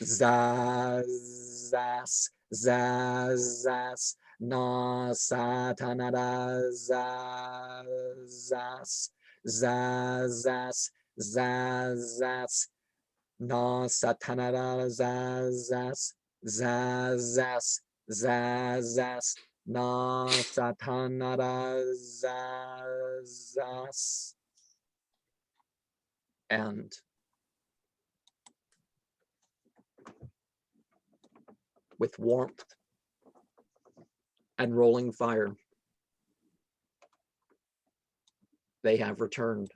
Zazas, zazas, na satanada, zazas, zazas, zazas, na satanada, zazas, zazas, zazas, na satanada, zazas. And with warmth and rolling fire, they have returned.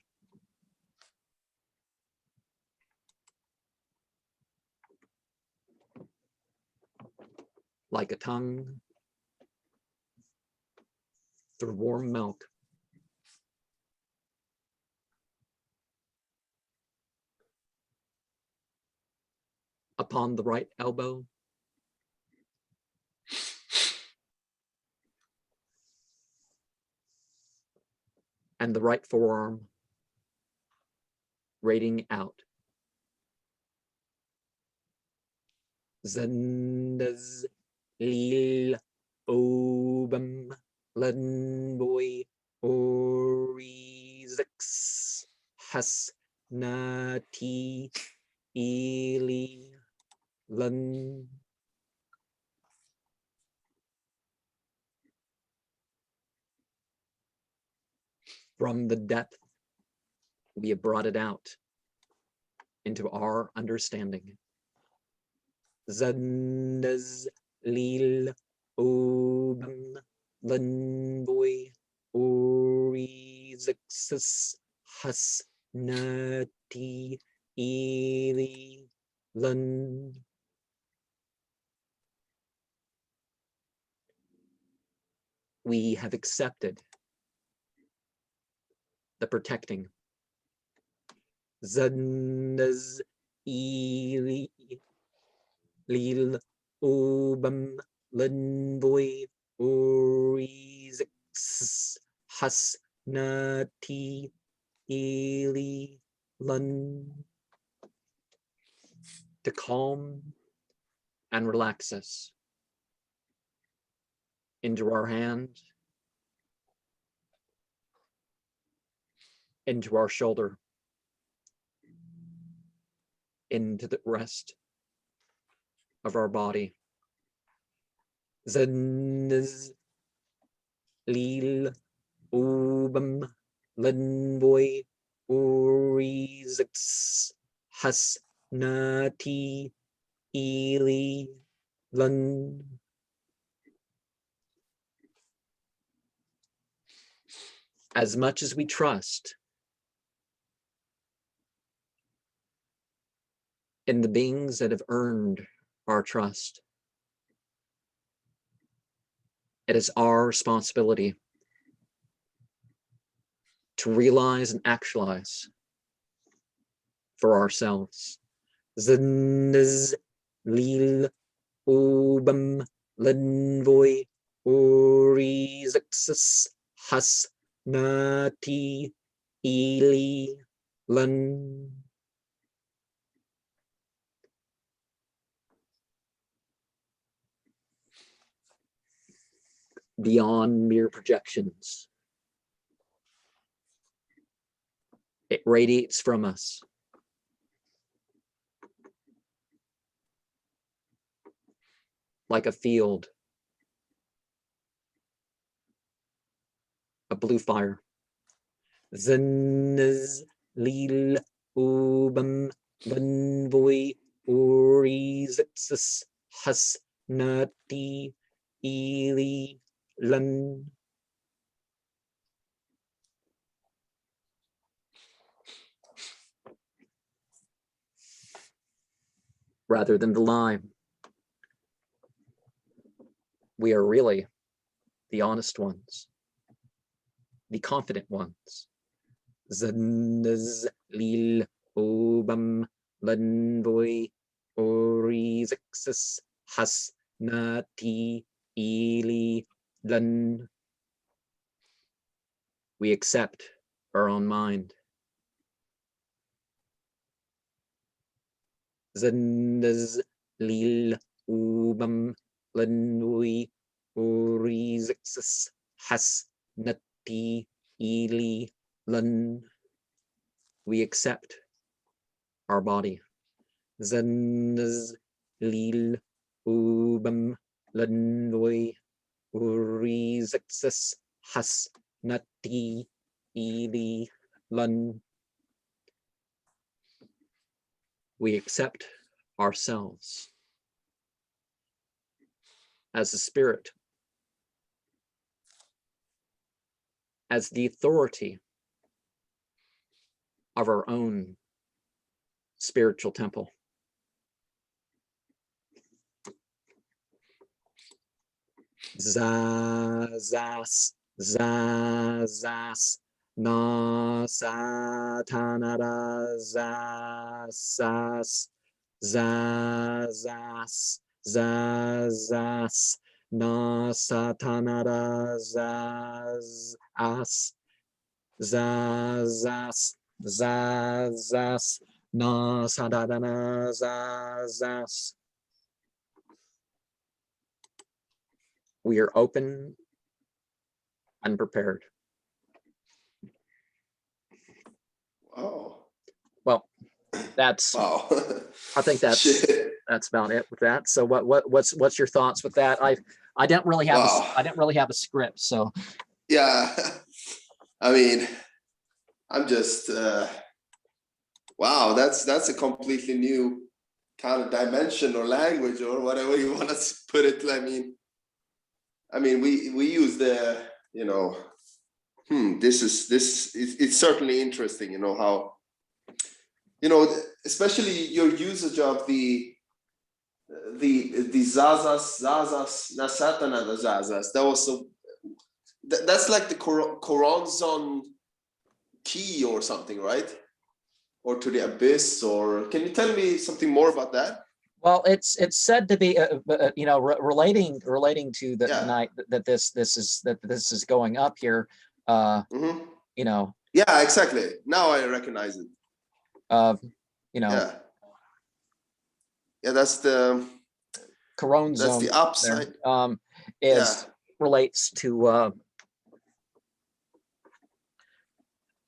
Like a tongue through warm milk. Upon the right elbow, and the right forearm, radiating out. Zendas lil obam lenboy orizix has nati ili len. From the depth, we have brought it out into our understanding. Zendas lil obam lenboy orizix has nati ili len. We have accepted the protecting. Zendas ili lil obam lenboy orizix has nati ili len. To calm and relax us into our hand, into our shoulder, into the rest of our body. Zenz lil obam lenboy orizix has nati ili len. As much as we trust in the beings that have earned our trust, it is our responsibility to realize and actualize for ourselves. Zenz lil obam lenvoy orizix has nati ili len. Beyond mere projections, it radiates from us like a field, a blue fire. Zenz lil obam lenvoy orizix has nati ili len. Rather than the lie, we are really the honest ones, the confident ones. Zenz lil obam lenvoy orizix has nati ili len. We accept our own mind. Zenz Lzwvmmh Lnui Urizixis Has Nati Ili Lun. We accept our body. Zanz Lzwvmmh Lnui Urizixis Has Nati Ili Lun. We accept ourselves as a spirit, as the authority of our own spiritual temple. Zazas, zazas, na satanara zasas, zazas, zazas, na satanara zazas, zazas, zazas, na satanara zazas. We are open and prepared. Wow. Well, that's wow. I think that's about it with that. So what's your thoughts with that? I didn't really have I didn't really have a script, so yeah. I mean, I'm just wow, that's a completely new kind of dimension or language or whatever you want to put it. I mean, we use the, you know, it's certainly interesting, you know, how, you know, especially your usage of the zazas, nasatana, the zazas. That was so, that's like the Quran's on key or something, right? Or to the abyss, or can you tell me something more about that? Well, it's said to be, you know, relating to the night that this is going up here. You know. Yeah, exactly. Now I recognize it. You know. Yeah, that's the Corona that's zone. the upside. Relates to.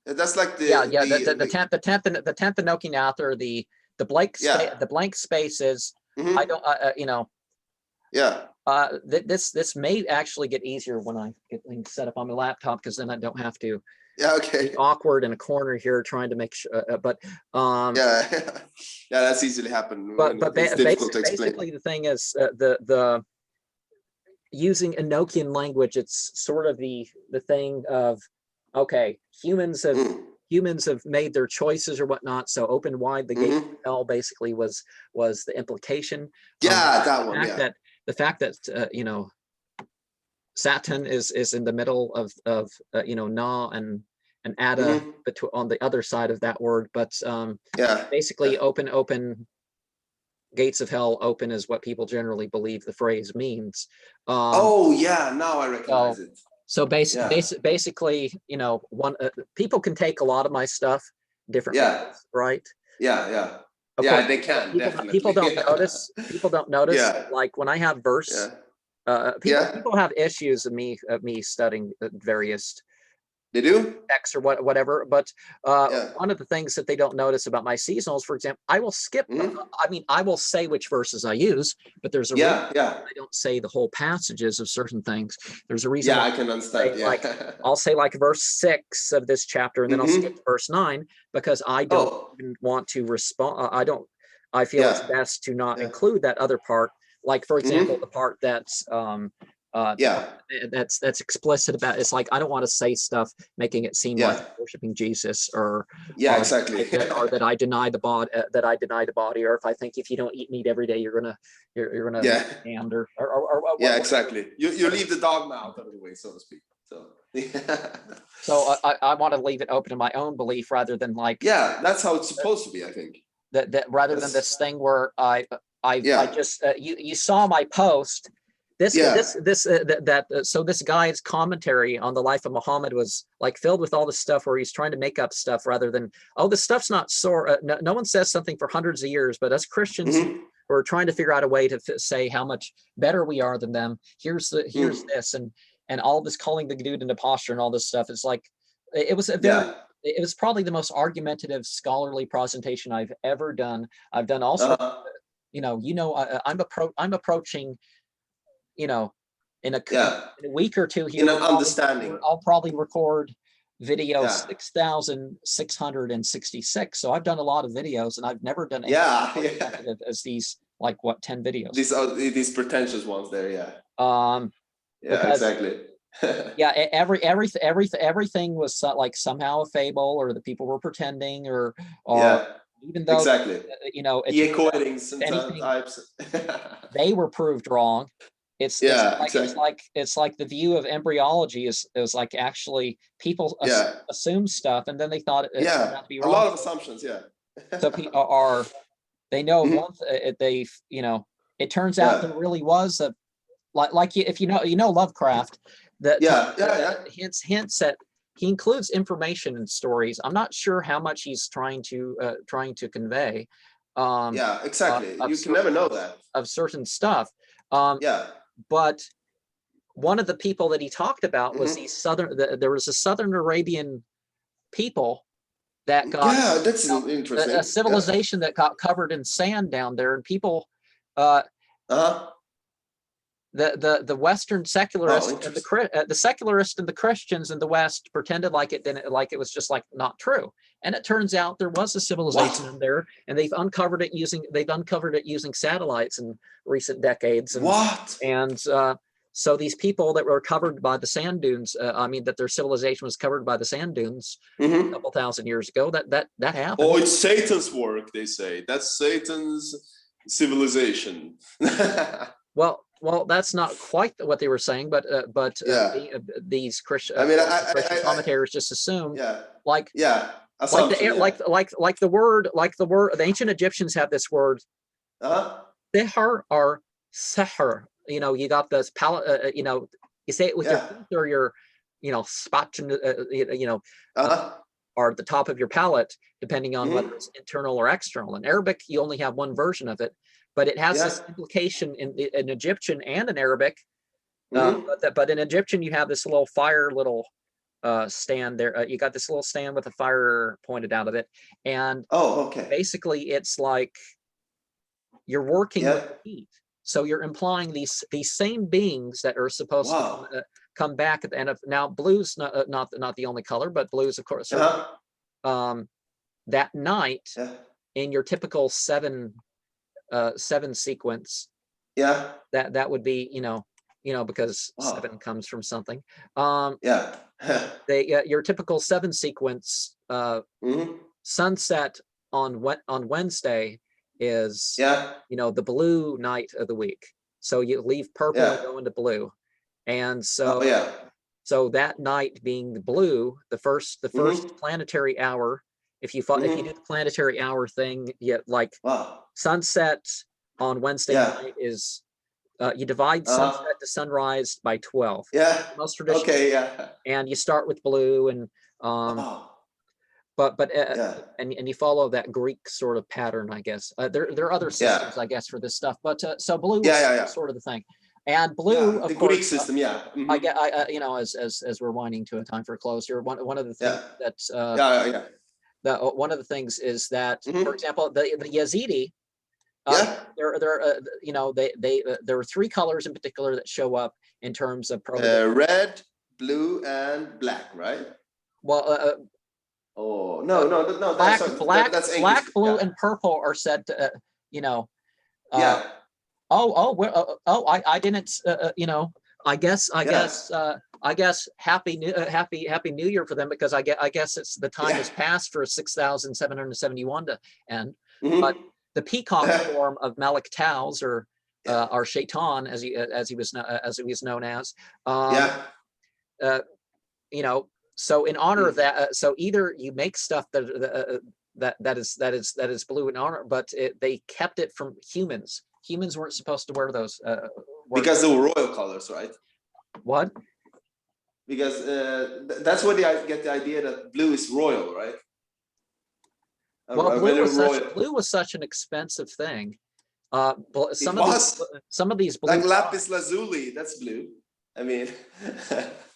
That's like the the tenth Enochian Ather, the blank space, the blank spaces. I don't you know. Yeah. This may actually get easier when I get things set up on my laptop, because then I don't have to be awkward in a corner here trying to make sure. But yeah, that's easily happened. But it's difficult to explain. Basically, the thing is the using Enochian language. It's sort of the thing of, okay, humans have made their choices or whatnot, so open wide the gate of hell basically was the implication. That one. The fact that you know, Satan is in the middle of you know, Na and Ada on the other side of that word, but basically open gates of hell. Open is what people generally believe the phrase means. Oh yeah, now I recognize it. So basically, you know, people can take a lot of my stuff different ways, right? Yeah. Of course, they can. People don't notice. People don't notice. Like when I have verse, people have issues of me studying various. They do X or whatever, but one of the things that they don't notice about my seasonals, for example, I will skip. I mean, I will say which verses I use, but there's a reason I don't say the whole passages of certain things. There's a reason. I can understand. Like I'll say like verse 6 of this chapter, and then I'll skip to verse 9 because I don't even want to respond. I feel it's best to not include that other part. Like, for example, the part that's that's explicit about, it's like I don't want to say stuff making it seem like worshiping Jesus or exactly or that I deny the body, or if I think if you don't eat meat every day you're gonna damned or exactly. You leave the dogma out of the way, so to speak. So so I want to leave it open to my own belief rather than like that's how it's supposed to be. I think that rather than this thing where I just you saw my post. So this guy's commentary on the life of Muhammad was like filled with all this stuff where he's trying to make up stuff rather than, oh, this stuff's not no one says something for hundreds of years, but us Christians we're trying to figure out a way to say how much better we are than them. Here's this, and all this calling the dude into posture and all this stuff. It's like, it was a very, it was probably the most argumentative scholarly presentation I've ever done. I've done also, I'm approaching, in a week or two here, I'll probably record video 6,666. So I've done a lot of videos, and I've never done any as these, like, what, 10 videos. These pretentious ones there, exactly. Everything was like somehow a fable, or the people were pretending, or even though they were proved wrong. It's like the view of embryology is like, actually people assume stuff, and then they thought it turned out to be wrong. A lot of assumptions, So people they know one it turns out there really was a, like if you know Lovecraft, that hints at, he includes information in stories. I'm not sure how much he's trying to convey. Exactly. You can never know that of certain stuff. But one of the people that he talked about was these there was a Southern Arabian people that got that's interesting. A civilization that got covered in sand down there, and people the Western secularists and the secularists and the Christians in the West pretended like it was just like not true. And it turns out there was a civilization in there, and they've uncovered it using satellites in recent decades. And, so these people that were covered by the sand dunes, that their civilization was covered by the sand dunes a couple thousand years ago, that happened. Oh, it's Satan's work, they say. That's Satan's civilization. Well, that's not quite what they were saying, but these Christian commentators just assume, like the word, the ancient Egyptians have this word, sihr or seher. You got this palate. You say it with your teeth, or your, spot, or at the top of your palate, depending on whether it's internal or external. In Arabic, you only have one version of it, but it has this implication in Egyptian and in Arabic. But in Egyptian, you have this little stand there. You got this little stand with a fire pointed out of it, and basically, it's like you're working with heat. So you're implying these same beings that are supposed to come back at the end of. Now, blue's not the only color, but blue's, of course. That night, in your typical seven sequence, that would be because 7 comes from something. Your typical 7 sequence sunset on Wednesday is the blue night of the week. So you leave purple and go into blue, and so so that night being the blue, the first planetary hour. If you do the planetary hour thing, sunset on Wednesday night is you divide sunset to sunrise by 12. Most traditional. And you start with blue, and and you follow that Greek sort of pattern, I guess. There are other systems, I guess, for this stuff, but so blue is sort of the thing. And blue, of course, Greek system, I get, as we're winding to a time for a close here, one of the things one of the things is that, for example, the Yazidi, there are 3 colors in particular that show up in terms of red, blue, and black, right? Well, no. Black, blue, and purple are said to, I didn't, I guess happy New Year for them, because I guess it's the time has passed for 6,771 to end. But the peacock form of Malik Taus, or Shaitan, as he was known as, so in honor of that, so either you make stuff that is blue in honor, but they kept it from humans. Humans weren't supposed to wear those. Because they were royal colors, right? What? Because that's where I get the idea that blue is royal, right? Well, blue was such an expensive thing. Some of these blue like lapis lazuli, that's blue. I mean,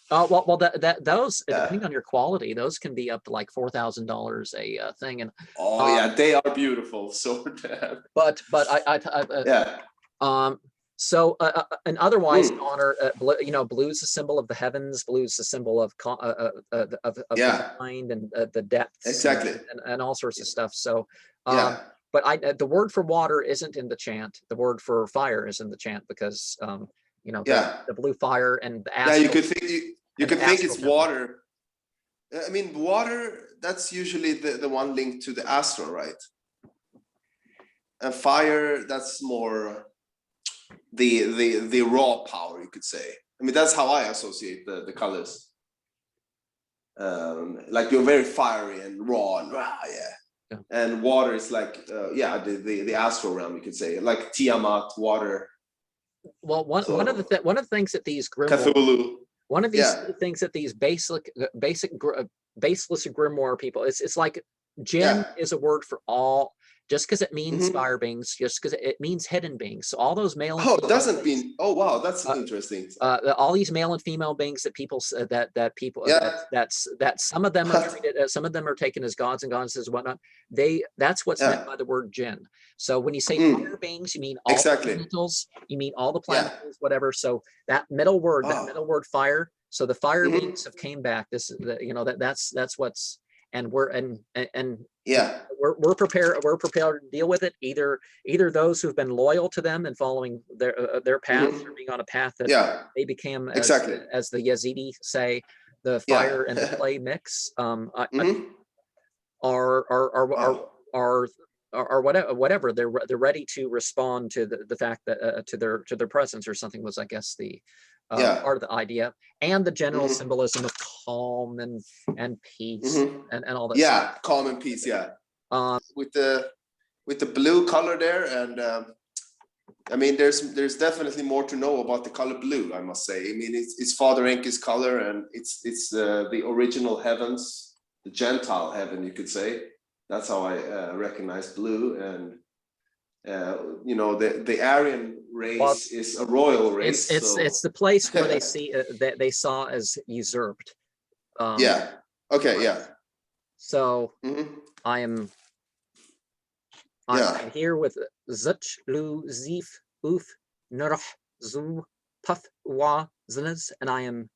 well, those depending on your quality, those can be up to like $4,000 a thing, and yeah, they are beautiful. So, but yeah. So and otherwise, honor, blue is a symbol of the heavens. Blue is a symbol of the mind and the depths, exactly, and all sorts of stuff. So, yeah. But the word for water isn't in the chant. The word for fire is in the chant because the blue fire and the astral. Yeah, you could think it's water. I mean, water, that's usually the one linked to the astral, right? And fire, that's more the raw power, you could say. I mean, that's how I associate the colors. Like you're very fiery and raw and yeah. And water is like the astral realm, you could say, like Tiamat, water. Well, one of the things that these Cthulhu. One of these things that these baseless grimoire people, it's like Jinn is a word for all, just because it means fire beings, just because it means hidden beings. So all those male and female it doesn't mean. Oh wow, that's interesting. All these male and female beings that people that some of them are treated, some of them are taken as gods and goddesses and whatnot. That's what's meant by the word Jinn. So when you say fire beings, you mean all the elementals, you mean all the planets, whatever. So that middle word, fire. So the fire beings have came back. This is that's what's, and we're prepared to deal with it. Either those who've been loyal to them and following their path, or being on a path that they became, as the Yazidi say, the fire and the clay mix, or whatever. They're ready to respond to the fact that to their presence or something was, I guess, the part of the idea, and the general symbolism of calm and peace and all that stuff. Calm and peace, with the blue color there. And I mean, there's definitely more to know about the color blue, I must say. I mean, it's Father Enki's color, and it's the original heavens, the Gentile heaven, you could say. That's how I recognize blue. And the Aryan race is a royal race. It's the place where they see that they saw as usurped. So I'm here with Lzwvmmh, and I am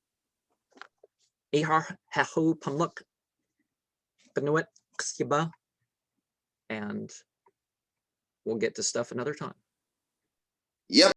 and we'll get to stuff another time.